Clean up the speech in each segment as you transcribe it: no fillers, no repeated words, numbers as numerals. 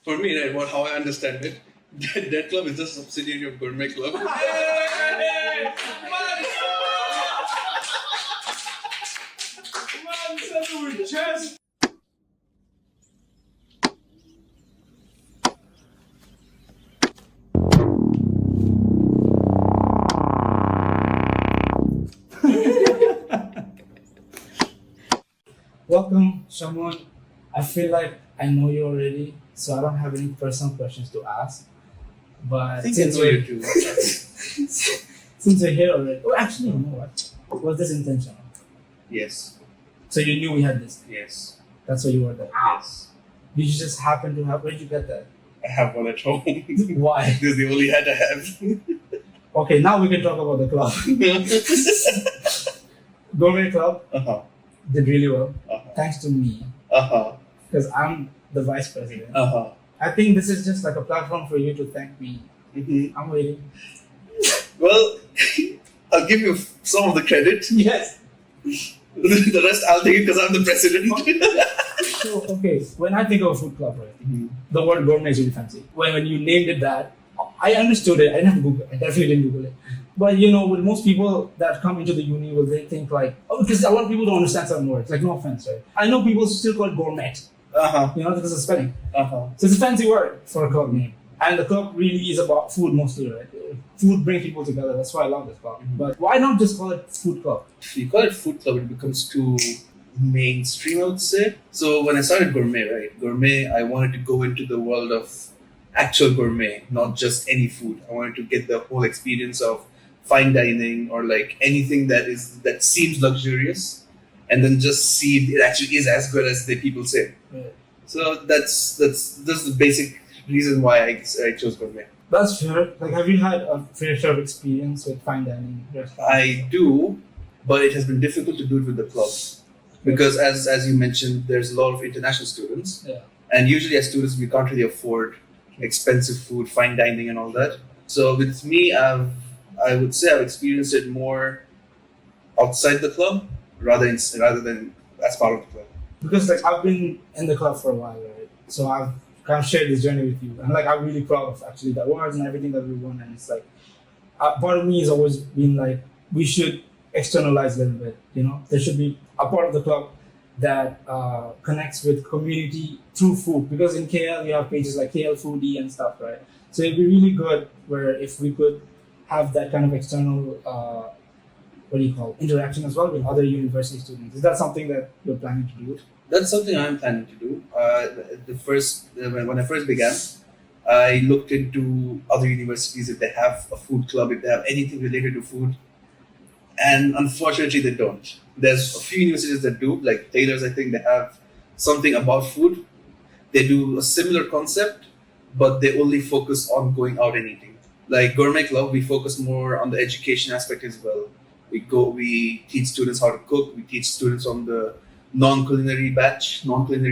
For me, right, how I understand it, that club is just a subsidiary of Gourmet Club. Welcome, SHAMOUN. I feel like I know you already, so I don't have any personal questions to ask. But I think I know you too. since we're here already, oh, actually, you know what? Was this intentional? Yes. So you knew we had this. Yes. That's why you were there. Yes. Did you just happen to have? Where did you get that? I have one at home. Why? This is the only hat I have. Okay, now we can talk about the club. Gourmet Club Uh-huh. did really well, Uh-huh. thanks to me, Uh-huh. because I'm the vice president. Uh-huh. I think this is just like a platform for you to thank me. Mm-hmm. I'm waiting. Well, I'll give you some of the credit. Yes. The rest I'll take it because I'm the president. So, okay, when I think of a food club, right, Mm-hmm. the word gourmet is really fancy. When you named it that, I understood it. I didn't Google it. I definitely didn't Google it. But you know, with most people that come into the uni, will they think like, oh, because a lot of people don't understand certain words. Like, no offense, right? I know people still call it gourmet, Uh-huh. you know, because of spelling. Uh-huh. So it's a fancy word for a club name. And the club really is about food mostly, right? Food brings people together. That's why I love this club. Mhm. But why not just call it food club? If you call it food club, it becomes too mainstream, I would say. So when I started Gourmet, right? Gourmet, I wanted to go into the world of actual gourmet, not just any food. I wanted to get the whole experience of fine dining or like anything that seems luxurious, and then just see if it actually is as good as the people say. Right. So that's the basic reason why I chose Gourmet. That's fair. Like, have you had a fair share of experience with fine dining restaurants? I do, but it has been difficult to do it with the club because, as you mentioned, there's a lot of international students, Yeah. and usually as students we can't really afford expensive food, fine dining, and all that. So with me, I would say I've experienced it more outside the club rather than as part of the club. Because like I've been in the club for a while, right? So I've kind of shared this journey with you, and like I'm really proud of actually the awards and everything that we won. And it's like part of me has always been like we should externalize a little bit. You know, there should be a part of the club that connects with community through food. Because in KL you have pages like KL Foodie and stuff, right? So it'd be really good where if we could have that kind of external interaction as well with other university students. Is that something that you're planning to do? That's something I'm planning to do. When I first began, I looked into other universities if they have a food club, if they have anything related to food, and unfortunately they don't. There's a few universities that do, like Taylor's. I think they have something about food. They do a similar concept, but they only focus on going out and eating. Like Gourmet Club, we focus more on the education aspect as well. We teach students how to cook. We teach students on the non-culinary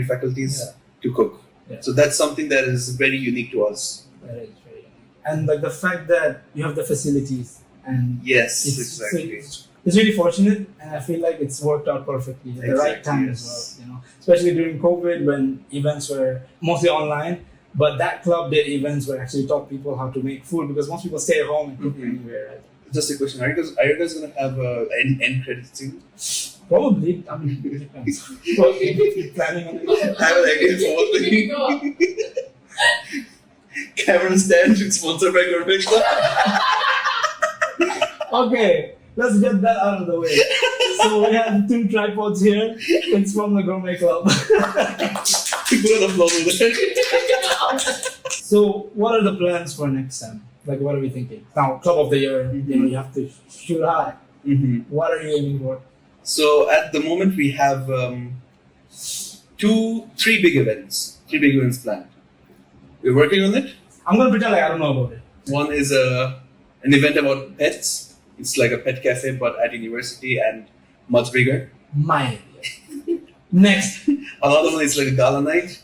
faculties to cook. Yeah. So that's something that is very unique to us. That is very unique. And like the fact that you have the facilities and Yes, it's, exactly. it's really fortunate, and I feel like it's worked out perfectly at the right Exactly, time yes. as well. You know, especially during COVID when events were mostly online. But that club did events where actually taught people how to make food because most people stay at home and cook Mhm. anywhere. Right? Just a question: Are you guys gonna have an end credit scene? Probably. I mean, it depends. Probably if you're planning on it. I have an idea for one thing. Camera stand sponsored by Gourmet Club. Okay, let's get that out of the way. So we have 2 tripods here. It's from the Gourmet Club. Put an applause over there. So what are the plans for next sem? Like, what are we thinking? Now, Club of the Year, you know, you have to shoot high. Mm-hmm. What are you aiming for? So at the moment we have three big events planned. We're working on it. I'm going to pretend like I don't know about it. One is an event about pets. It's like a pet cafe, but at university and much bigger. My idea. Next. Another one is like a gala night,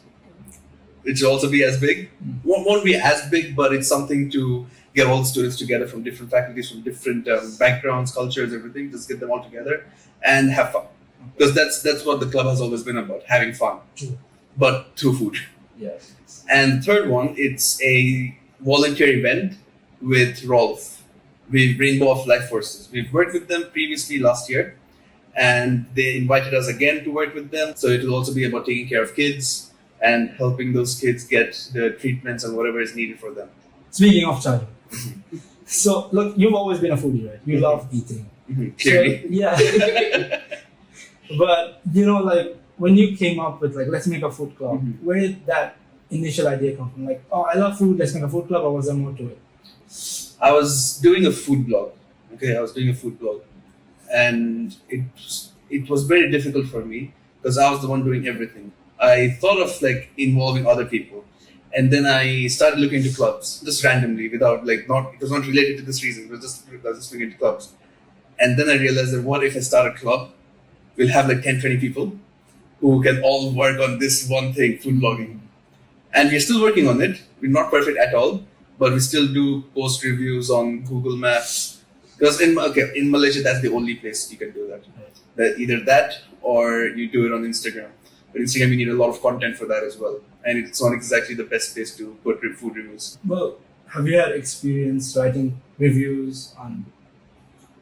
which will also be as big. Won't be as big, but it's something to get all the students together from different faculties, from different backgrounds, cultures, everything. Just get them all together and have fun. Because that's what the club has always been about, having fun. True. But through food. Yes. And the third one, it's a volunteer event with Rolf, with Rainbow of Life Forces. We've worked with them previously last year, and they invited us again to work with them. So it will also be about taking care of kids and helping those kids get the treatments and whatever is needed for them. Speaking of childhood, so look, you've always been a foodie, right? You love eating. Clearly. So, yeah. But like when you came up with like let's make a food club, where did that initial idea come from? Like, oh, I love food, let's make a food club, or was there more to it? I was doing a food blog. Okay, I was doing a food blog, and it was very difficult for me because I was the one doing everything. I thought of like involving other people, and then I started looking into clubs just randomly, without like not it was not related to this reason. It was just I was just looking into clubs, and then I realized that what if I start a club? We'll have like 10, 20 people who can all work on this one thing, food blogging, and we're still working on it. We're not perfect at all, but we still do post reviews on Google Maps. Because in Malaysia, that's the only place you can do that. Either that or you do it on Instagram. But Instagram, you need a lot of content for that as well. And it's not exactly the best place to put food reviews. Well, have you had experience writing reviews on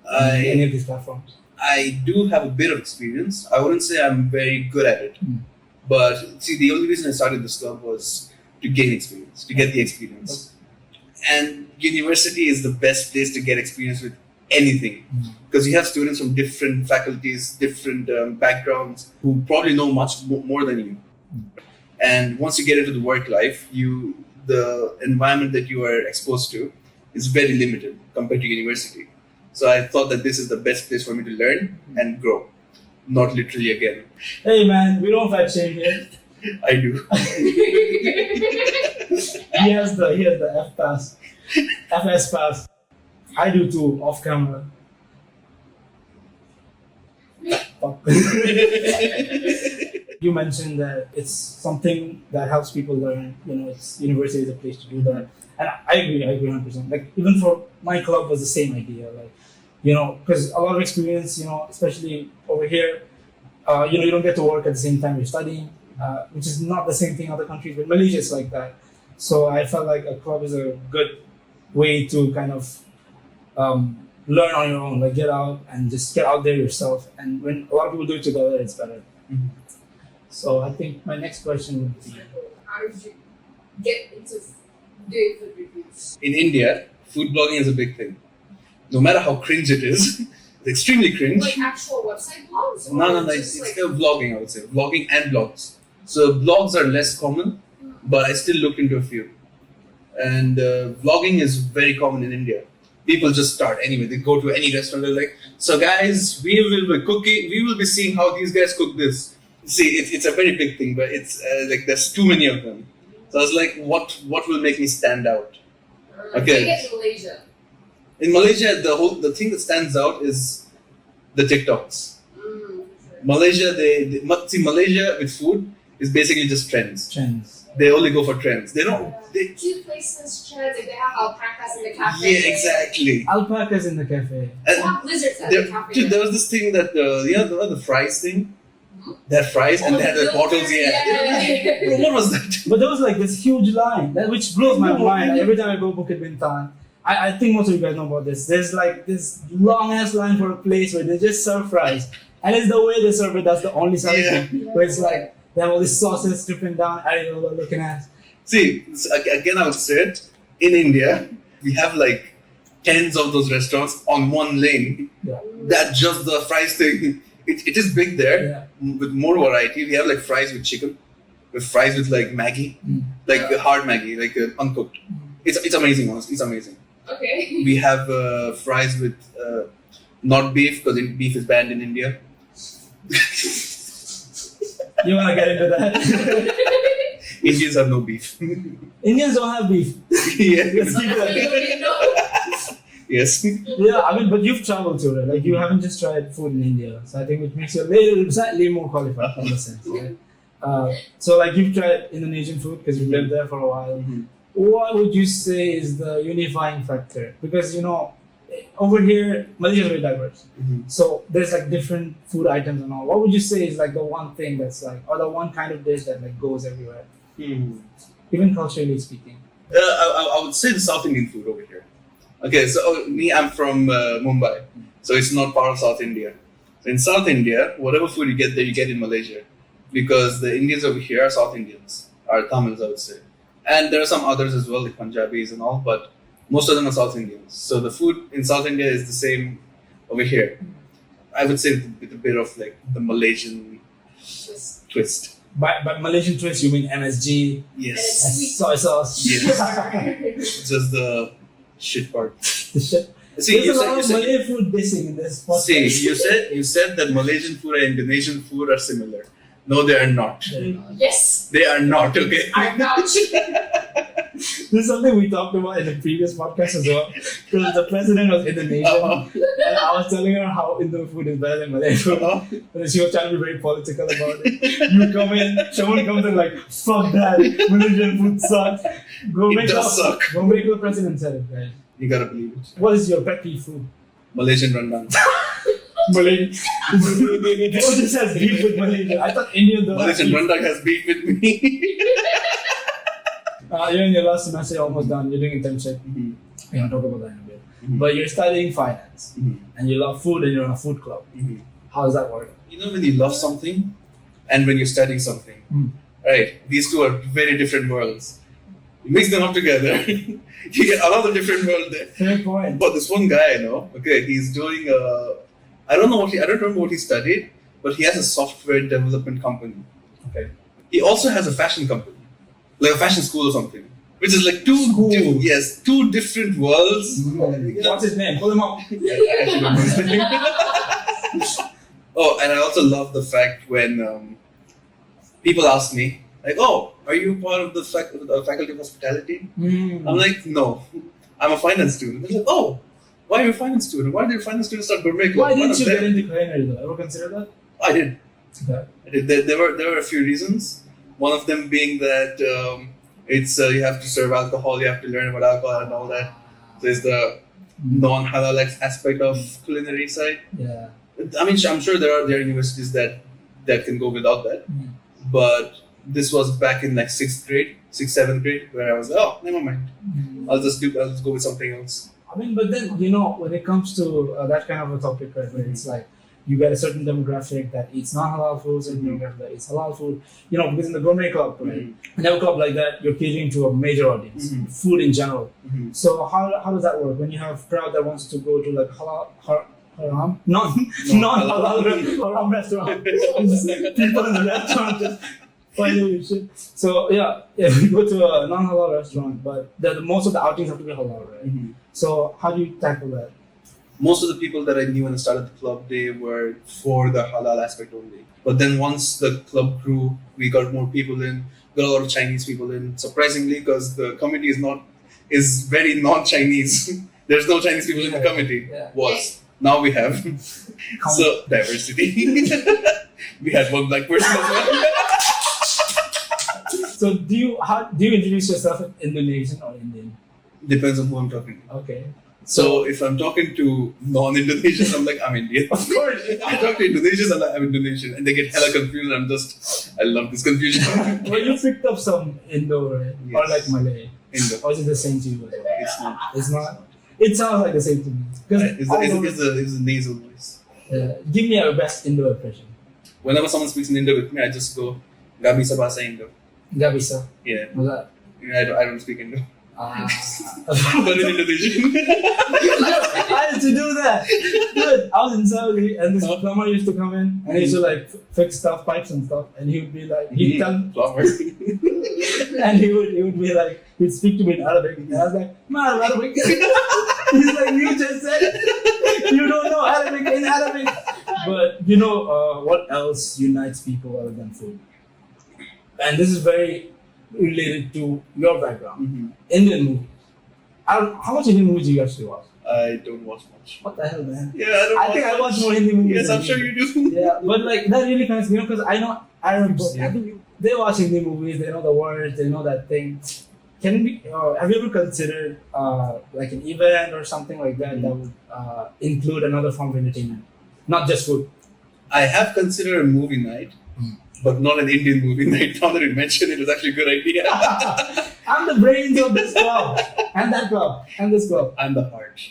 any of these platforms? I do have a bit of experience. I wouldn't say I'm very good at it. But see, the only reason I started this club was to gain experience, to get the experience. And university is the best place to get experience with anything, because you have students from different faculties, different backgrounds who probably know much more than you. And once you get into the work life, the environment that you are exposed to is very limited compared to university. So I thought that this is the best place for me to learn and grow, not literally again. Hey man, we don't fat shame here. I do. He has the FS pass. I do too, off camera. You mentioned that it's something that helps people learn. It's university is a place to do that, and I agree 100%. Like even for my club was the same idea. Like because a lot of experience. Especially over here, you don't get to work at the same time you're studying, which is not the same thing in other countries. But Malaysia is like that. So I felt like a club is a good way to kind of learn on your own, like get out and just get out there yourself. And when a lot of people do it together, it's better. So I think my next question would be, how did you get into doing food reviews? In India, food blogging is a big thing. No matter how cringe it is, it's extremely cringe. Like actual website blogs? No, it's still vlogging, I would say. Vlogging and blogs. So blogs are less common, but I still looked into a few. And vlogging is very common in India. People just start anyway. They go to any restaurant. They're like, "So guys, we will be cooking. We will be seeing how these guys cook this." See, it's a very big thing, but it's like there's too many of them. So I was like, "What will make me stand out?" Okay. Take it in Malaysia. In Malaysia, the thing that stands out is the TikToks. Malaysia, Malaysia with food is basically just trends. They only go for trends. They don't. Cute places, trends. Like they have alpacas in the cafe. Yeah, exactly. Alpacas in the cafe. They have lizards at the cafe. Dude, there was this thing that the fries thing. They had fries and they had the bottles. Yeah. Bro, what was that? But there was like this huge line, which blows my mind. Every time I go Bukit Bintang, I think most of you guys know about this. There's like this long ass line for a place where they just serve fries, and it's the way they serve it. That's the only service where it's like they have all these sauces dripping down. I don't know what they're looking at. See, again, I would say it. In India, we have like tens of those restaurants on one lane. Yeah. That just the fries thing. It is big there with more variety. We have like fries with chicken, with fries with like Maggi, like hard Maggi, like uncooked. It's amazing, honestly. It's amazing. Okay. We have fries with not beef because beef is banned in India. You want to get into that? Indians have no beef. Indians don't have beef. Yeah. Yes. Yeah, I mean, but you've traveled to it. Like, you haven't just tried food in India. So I think it makes you slightly more qualified in a sense. Right? So, like, you've tried Indonesian food because you've lived there for a while. Mm-hmm. What would you say is the unifying factor? Because, over here, Malaysia is very diverse. Mm-hmm. So there's like different food items and all. What would you say is like the one thing that's like, or the one kind of dish that like goes everywhere? even culturally speaking? I would say the South Indian food over here. Okay, so I'm from Mumbai, so it's not part of South India. So in South India, whatever food you get there, you get in Malaysia, because the Indians over here are South Indians, are Tamils, I would say, and there are some others as well, like Punjabis and all, but most of them are South Indians. So the food in South India is the same over here. I would say with a bit of like the Malaysian twist. By Malaysian twist, you mean MSG, Yes. Sweet. soy sauce? Yes. Just the shit part. The shit. See, There's a lot you of said, Malay food dissing in this podcast. see, you said that Malaysian food and Indonesian food are similar. No, they are not. Yes, They are not. Okay. I vouch. This is something we talked about in the previous podcast as well. Because the president was Indonesian, and I was telling her how Indo food is better than Malay food. And she was trying to be very political about it. You come in, someone comes in like, fuck that, Malaysian food sucks. It does suck. Gourmet Club president said it, guys. You gotta believe it. What is your pet peeve food? Malaysian rendang. Malaysian. Oh, this has beef with Malaysian. I thought Indian though. Malaysian rendang has beef with me. You're in your last semester, you're almost done. You're doing internship. Mhm. We're gonna talk about that in a bit. Mhm. But you're studying finance, Mhm. and you love food, and you're in a food club. Mhm. How does that work? You know when you love something, and when you're studying something, right? These two are very different worlds. You mix them up together, you get another different world there. Fair point. But this one guy, I know, okay, he's doing I don't remember what he studied, but he has a software development company. Okay. He also has a fashion company, like a fashion school or something, which is like two different worlds. What's his name? Pull him up. I actually don't know his name. Oh, and I also love the fact when people ask me, like, "Oh, are you part of the faculty of hospitality?" I'm like, "No, I'm a finance student." They're like, "Oh, why are you a finance student? Why did your finance student start Gourmet Club?" Why didn't you One get of them- into culinary though? Ever consider that? I did. Okay. I did. There were a few reasons. One of them being that it's you have to serve alcohol, you have to learn about alcohol and all that. There's the non-halal aspect of culinary side. Yeah. I mean, I'm sure there are universities that can go without that. Mhm. But this was back in like 6th, 7th grade, where I was like, oh, never mind. I'll just go with something else. I mean, but then when it comes to that kind of a topic, right, where it's like you get a certain demographic that eats non-halal foods and demographic that eats halal food. Because in the Gourmet Club, right, in a club like that, you're catering to a major audience, food in general. Mhm. So how does that work when you have a crowd that wants to go to like haram, non-halal haram restaurant? People in the restaurant just finding shit. So yeah, we go to a non-halal restaurant, but most of the outings have to be halal, right? Mhm. So how do you tackle that? Most of the people that I knew when I started the club, they were for the halal aspect only. But then once the club grew, we got more people in, got a lot of Chinese people in. Surprisingly, because the committee is very non-Chinese. There's no Chinese people in the committee. Yeah. Now we have. So diversity. We had one black person as well. So do you introduce yourself as Indonesian or Indian? Depends on who I'm talking to. Okay. So if I'm talking to non-Indonesians, I'm like, I'm Indian. Of course. If I talk to Indonesians, I'm like, I'm Indonesian. And they get hella confused. I love this confusion. Well, you picked up some Indo, right? Or Yes. like Malay. Indo. Or is it the same to you as well? It's not. It's not. It sounds like the same to me. It's a nasal voice. Give me your best Indo impression. Whenever someone speaks in Indo with me, I just go, Gak bisa bahasa Indo. Gak bisa. Yeah. What's that? I don't speak Indo. But in Indonesian. I had to do that. Dude, I was in Saudi and this plumber used to come in and he used to like fix stuff, pipes and stuff, and he would be like, he'd tell, Plumber. and he would be like, he'd speak to me in Arabic, and I was like, man, Arabic. He's like, you just said you don't know Arabic in Arabic. But what else unites people other than food? And this is very related to your background. Indian movies. How much Indian movies do you actually watch? I don't watch much. What the hell, man? Yeah, I think I watch more Hindi movies. Yes, than I'm you. sure you do. Yeah, but like that really connects me because I know Arab books. Yeah. They watch Hindi movies. They know the words. They know that thing. Can it be? Have you ever considered like an event or something like that that would include another form of entertainment, not just food? I have considered a movie night, but not an Indian movie night. Now that you mentioned it, was actually a good idea. I'm the brains of this club, and that club, and this club. I'm the heart.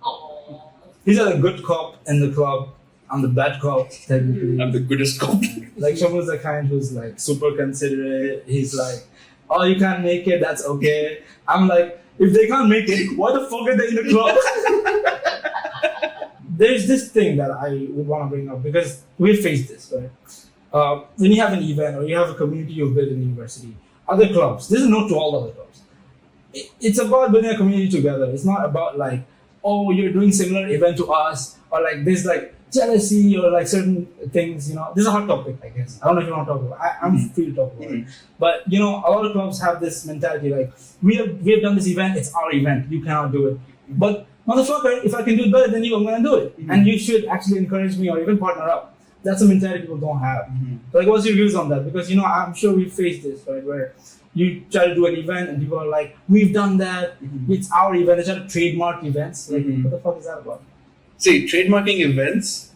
Aww. These are the good cop in the club. I'm the bad cop, technically. I'm the goodest cop. Like, Shamu's the kind who's like super considerate. He's like, oh, you can't make it, that's okay. I'm like, if they can't make it, why the fuck are they in the club? There's this thing that I would want to bring up because we faced this, right? When you have an event or you have a community you've built in the university, other clubs, this is not to all other clubs. It's about building a community together. It's not about like, oh, you're doing similar event to us, or like this like jealousy or like certain things, you know. This is a hot topic, I guess. I don't know if you want to talk about it. I'm free to talk about it. But, you know, a lot of clubs have this mentality like, we have done this event, it's our event, you cannot do it. But, motherfucker, if I can do it better than you, I'm going to do it. And you should actually encourage me or even partner up. That's a mentality people don't have. So, like, what's your views on that? Because, you know, I'm sure we faced this, right, where you try to do an event and people are like, we've done that, it's our event, they try to trademark events. Like, what the fuck is that about? See, trademarking events,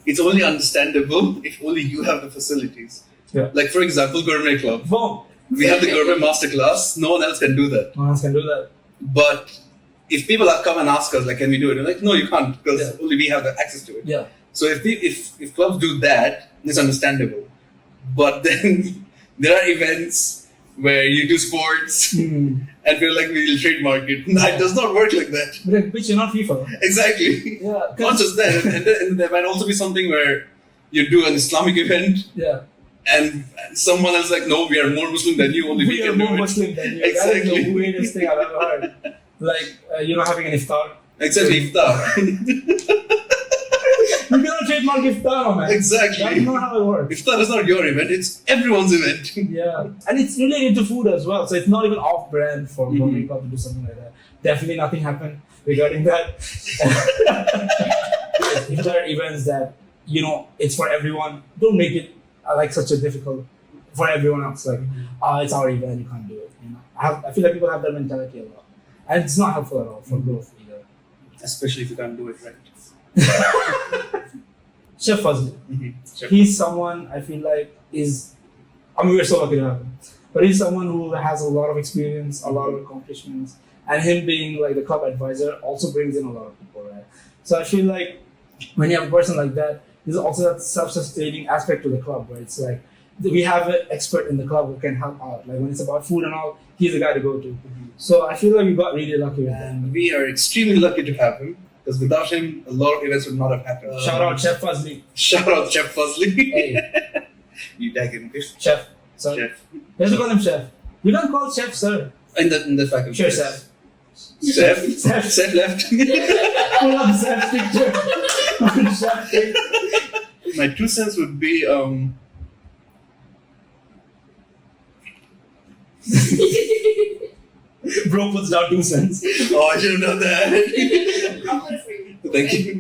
it's only understandable if only you have the facilities. Yeah. Like, for example, Gourmet Club. Boom! We have the Gourmet Masterclass. No one else can do that. No one else can do that. But if people have come and ask us, like, can we do it? We're like, no, you can't, because Yeah. only we have the access to it. Yeah. So if clubs do that, it's understandable. But then there are events where you do sports and feel like we'll trademark it. No, it does not work like that. But like, bitch, you're not FIFA. Exactly. Yeah. Not just that, and there might also be something where you do an Islamic event Yeah. and someone else like, no, we are more Muslim than you, only we We are can do more it. Muslim than you. That is Exactly. the weirdest thing I've ever heard. Like, you know, having an iftar. Except iftar. You cannot trademark iftar, man. Exactly. That's not how it works. Iftar is not your event, it's everyone's event. Yeah. And it's related to food as well. So it's not even off brand for Gourmet Club to do something like that. Definitely nothing happened regarding that. If there are events that, you know, it's for everyone, don't make it like such a difficult for everyone else. Like, it's our event, you can't do it. You know, I feel like people have that mentality a lot. And it's not helpful at all for growth either. Especially if you can't do it right. Chef Fadzly. Sure. He's someone I feel like we're so lucky to have him. But he's someone who has a lot of experience, a lot of accomplishments, and him being like the club advisor also brings in a lot of people, right? So I feel like when you have a person like that, there's also that self-sustaining aspect to the club, right? It's like we have an expert in the club who can help out. Like when it's about food and all, he's the guy to go to. So I feel like we got really lucky with him. And we are extremely lucky to have him, because without him, a lot of events would not have happened. Shout out Chef Fadzly. Shout out Chef Fadzly. Hey, You dagging bitch. Chef. Sorry. Chef. You have to call him Chef. You can't call Chef, sir. In the faculty. Sure, Chef. Chef. Chef. Chef left. Pull up Chef's picture. Chef thing. My 2 cents would be Bro puts down 2 cents. oh, I should have done that. I'll put it for you. Thank you.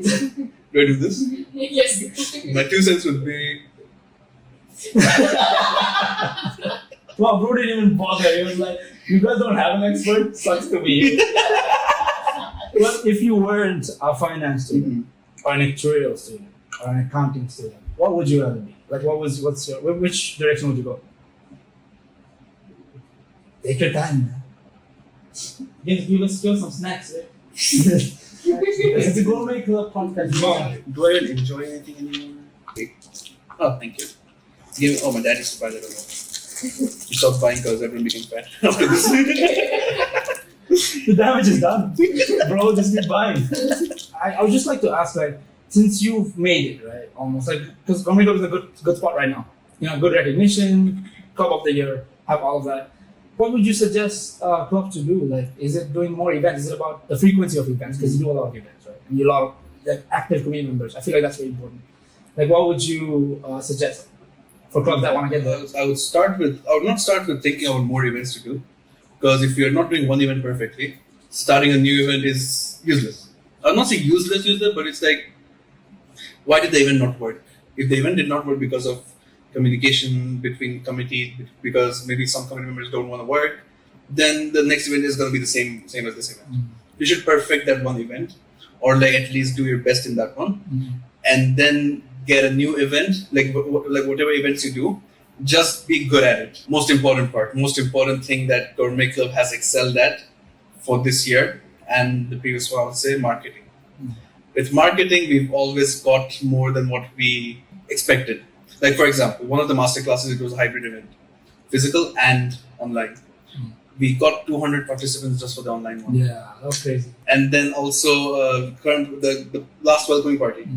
Do I do this? Yes. My 2 cents would be Wow, bro didn't even bother. He was like, you guys don't have an expert? Sucks to be you. Well, if you weren't a finance student, or an actuarial student, or an accounting student, what would you rather be? Like, which direction would you go? Take your time, man. Give us some snacks, right? It's a Gourmet Club podcast. Mom. do I even enjoy anything anymore? Okay. Oh, thank you. My dad used to buy that a lot. He stopped buying because everyone became fat after this. The damage is done. Bro, just keep buying. I would just like to ask, like, since you've made it, right, almost, like, because Gourmet Club is a good spot right now. You know, good recognition, Club of the Year, have all of that. What would you suggest clubs to do? Like, is it doing more events? Is it about the frequency of events? Because you do a lot of events, right? And you a lot of like, active community members. I feel like that's very important. Like, what would you suggest for clubs that want to get there? I would not start with thinking about more events to do, because if you're not doing one event perfectly, starting a new event is useless. I'll not say useless, but it's like, why did the event not work? If the event did not work because of communication between committees, because maybe some committee members don't want to work, then the next event is going to be the same as this event. You should perfect that one event, or like at least do your best in that one, and then get a new event, like whatever events you do, just be good at it. Most important thing that Gourmet Club has excelled at for this year and the previous one, I would say marketing. With marketing, we've always got more than what we expected. Like for example, one of the master classes, it was a hybrid event, physical and online. We got 200 participants just for the online one. Yeah, that's crazy. And then also the last welcoming party.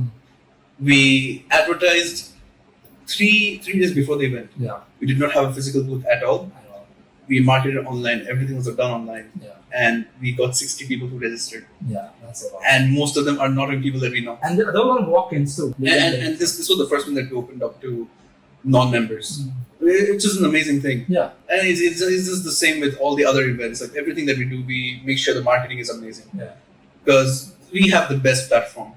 We advertised three days before the event. Yeah. We did not have a physical booth at all. We marketed online. Everything was done online. Yeah. And we got 60 people who registered. Yeah, that's a lot. And most of them are not people that we know. And there were a lot of walk-ins too. And this was the first one that we opened up to non-members. It's just an amazing thing. Yeah. And it's just the same with all the other events. Like everything that we do, we make sure the marketing is amazing. Yeah. Because we have the best platform.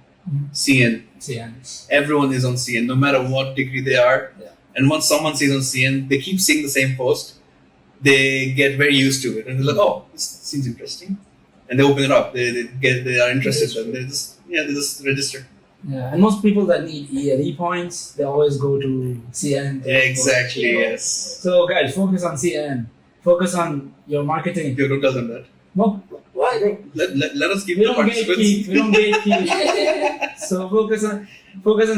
CN. CN. Everyone is on CN, no matter what degree they are. Yeah. And once someone sees on CN, they keep seeing the same post. They get very used to it, and they're like, "Oh, this seems interesting," and they open it up. They are interested, and they just register. Yeah, and most people that need ELE points, they always go to CN. Exactly. Yes. So guys, focus on CN. Focus on your marketing. You don't tell them that. No, what? Let us give We the don't participants. gatekeep. We don't gatekeep. So focus on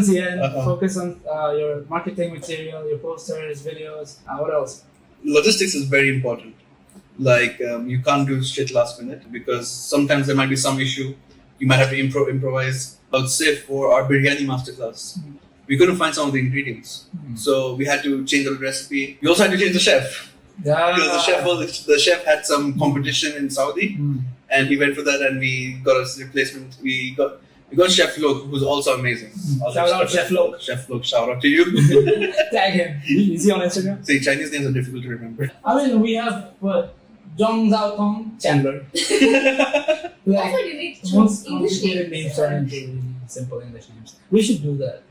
CN. Uh-huh. Focus on your marketing material, your posters, videos. What else? Logistics is very important. Like you can't do shit last minute because sometimes there might be some issue. You might have to improvise. I would say for our biryani masterclass, we couldn't find some of the ingredients, so we had to change the recipe. We also had to change the chef because the chef had some competition in Saudi, and he went for that, and we got a replacement. We got Chef Lok, who's also amazing. Shout out Chef Lok. Chef Lok, shout out to you. Tag him. Is he on Instagram? See, Chinese names are difficult to remember. I mean, we have Zhong Zhao Tong Chandler. That's why you need to choose English complicated names names. turn into really simple English names. We should do that.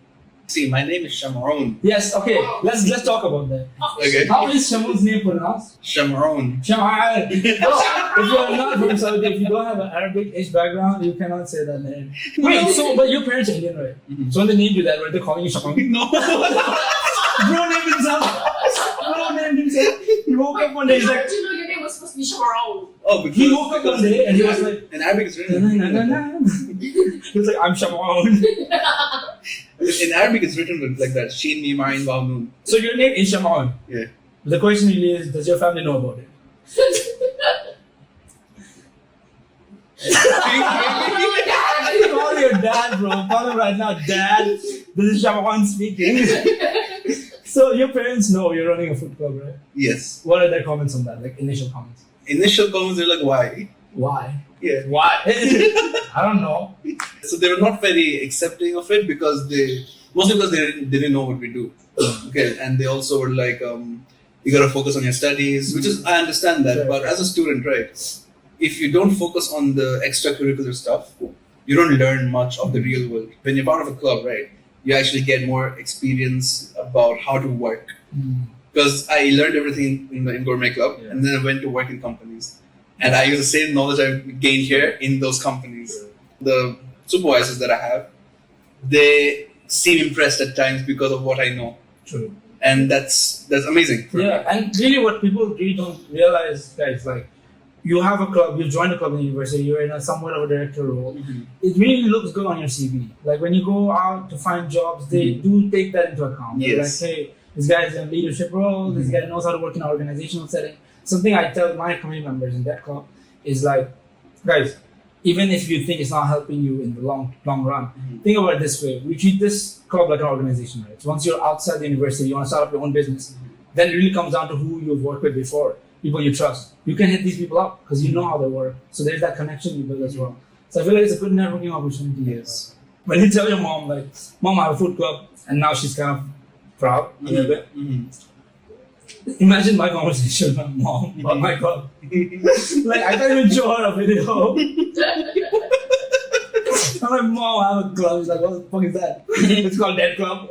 See, my name is SHAMOUN. Yes. Okay. Let's talk about that. Okay. How is Shamoun's name pronounced? SHAMOUN. Shamoun. If you are not from Saudi, if you don't have an Arabic-ish background, you cannot say that name. Wait. So, but your parents are Indian, right? So when they named you that, right? They're calling you Shamoun. No. Bro named himself. He woke up one day. He's like. How did you know your name was supposed to be Shamoun? Oh, because He woke up one day and he was like. in Arabic it's written. He was like, I'm Shamoun. In Arabic it's written like that. Sheen, Mim, Ain, Vav, Nun. So your name is Shamoun. Yeah. The question really is, does your family know about it? Call your dad, bro. Call him right now. Dad, this is Shamoun speaking. So your parents know you're running a food club, right? Yes. What are their comments on that? Like initial comments? Initial comments are like, why? Why? Yeah. Why? I don't know. So they were not very accepting of it because mostly because they didn't know what we do. Okay. And they also were like, you gotta focus on your studies, which is, I understand that. Sure, but sure. as a student, right, if you don't focus on the extracurricular stuff, you don't learn much of the real world. When you're part of a club, right, you actually get more experience about how to work. Because I learned everything in Gourmet Club, and then I went to work in companies. And I use the same knowledge I gained here in those companies. The supervisors that I have, they seem impressed at times because of what I know. True. And that's amazing. Yeah, and really what people really don't realize, guys, like, you have a club, you joined a club in the university, you're in a somewhat of a director role. It really looks good on your CV. Like when you go out to find jobs, they do take that into account. They're Yes. like, hey, this guy's in a leadership role, this guy knows how to work in an organizational setting. Something I tell my community members in that club is like, guys, even if you think it's not helping you in the long run, think about it this way. We treat this club like an organization, right? So once you're outside the university, you want to start up your own business, then it really comes down to who you've worked with before, people you trust. You can hit these people up because you know how they work. So there's that connection you build as well. So I feel like it's a good networking opportunity. Yes. When you tell your mom, like, Mom, I have a food club, and now she's kind of proud a little bit. Imagine my conversation with my mom about my club. Like, I can't even show her a video. I'm like, Mom, I have a club. She's like, what the fuck is that? It's called Dead Club.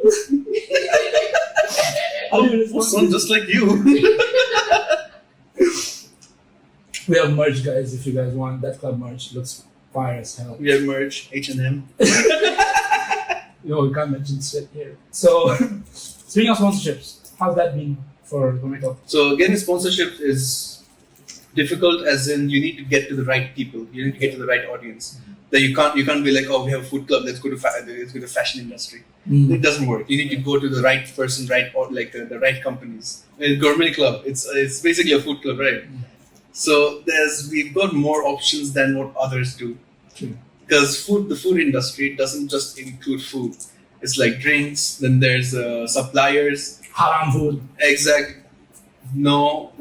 How do you respond? Sounds just like you. We have merch, guys, if you guys want. That club merch looks fire as hell. We have merch, H&M. Yo, we can't mention shit here. So, speaking of sponsorships, how's that been for Gourmet Club? So getting sponsorship is difficult, as in you need to get to the right people. You need to get to the right audience. That you can't be like, oh, we have a food club. Let's go to the fashion industry. It doesn't work. You need to go to the right person, the right companies. In Gourmet Club, it's basically a food club, right? So we've got more options than what others do. True. Because the food industry doesn't just include food. It's like drinks. Then there's suppliers. Haram food. Exactly. No.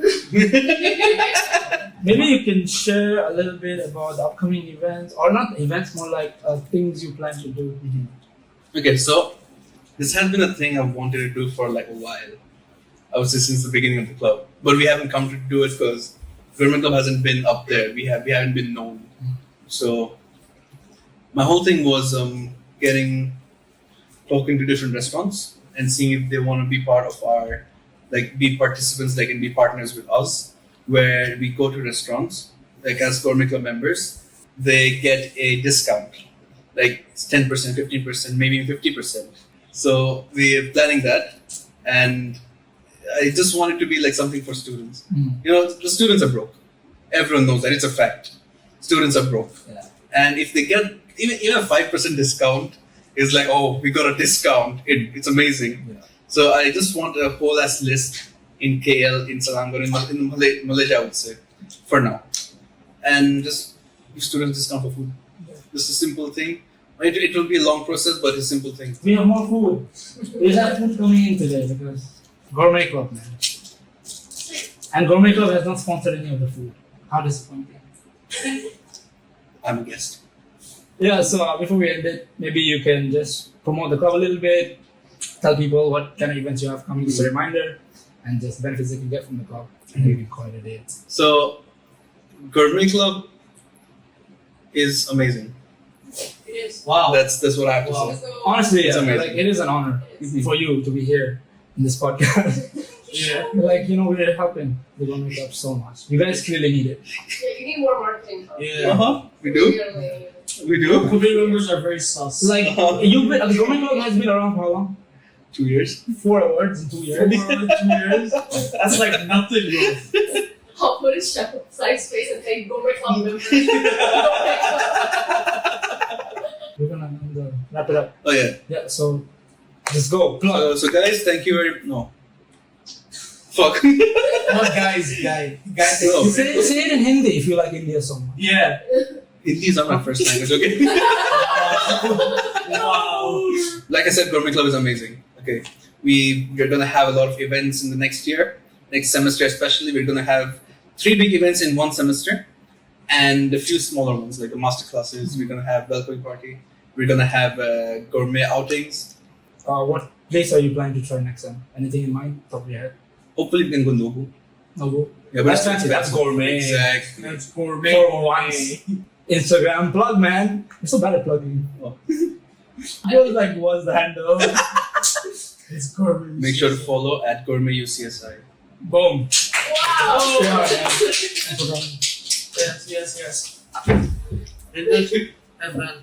Maybe you can share a little bit about the upcoming events, or not events, more like things you plan to do. Okay, so this has been a thing I've wanted to do for like a while. I would say since the beginning of the club, but we haven't come to do it because Gourmet Club hasn't been up there. We haven't been known. So my whole thing was talking to different restaurants and seeing if they want to be part of our, be participants, and be partners with us, where we go to restaurants, as Gourmet Club members, they get a discount, it's 10%, 15%, maybe 50%. So we're planning that, and I just want it to be something for students. The students are broke. Everyone knows that, it's a fact. Students are broke. Yeah. And if they get even a 5% discount, it's like, oh, we got a discount. It's amazing. Yeah. So I just want a whole ass list in KL, in Selangor, in Malaysia, I would say, for now. And just give students discount for food. Yeah. Just a simple thing. It will be a long process, but it's a simple thing. We have more food. We have food coming in today because Gourmet Club, man. And Gourmet Club has not sponsored any of the food. How disappointing. I'm a guest. Yeah, so before we end it, maybe you can just promote the club a little bit, tell people what kind of events you have coming, just a reminder, and just benefits they can get from the club. And maybe call it a day. So, Gourmet Club is amazing. It is. Wow. That's what I have to say. So, Honestly, It's amazing. it is an honor for you to be here in this podcast. yeah, We're helping the Gourmet Club so much. You guys clearly need it. you need more marketing. Yeah. We do. Really. We do. Gourmet members are very sus. The Gourmet Club has been around for how long? 2 years. 4 awards in 2 years. 2 years. That's like nothing, bro. I'll put a side space and say Gourmet Club members. We're gonna wrap it up. Oh yeah. Yeah, so just go. Plug. So guys, thank you no. Fuck. Not guys. No. Say it in Hindi if you like India so much. Yeah. Hindi is not my first language, okay? Wow. Like I said, Gourmet Club is amazing. Okay. We're gonna have a lot of events in the next year. Next semester especially, we're gonna have 3 big events in one semester and a few smaller ones like the master classes. We're gonna have welcoming party. We're gonna have gourmet outings. What place are you planning to try next time? Anything in mind? Top of your head? Hopefully we can go Nobu. No. Yeah, That's fancy. That's gourmet. Exactly. That's gourmet. For once. Instagram plug, man. You're so bad at plugging. Oh. I was like, what's the handle? It's gourmet. Make sure to follow at Gourmet UCSI. Boom. Wow. Yeah, man. Thanks for coming. Yes. And then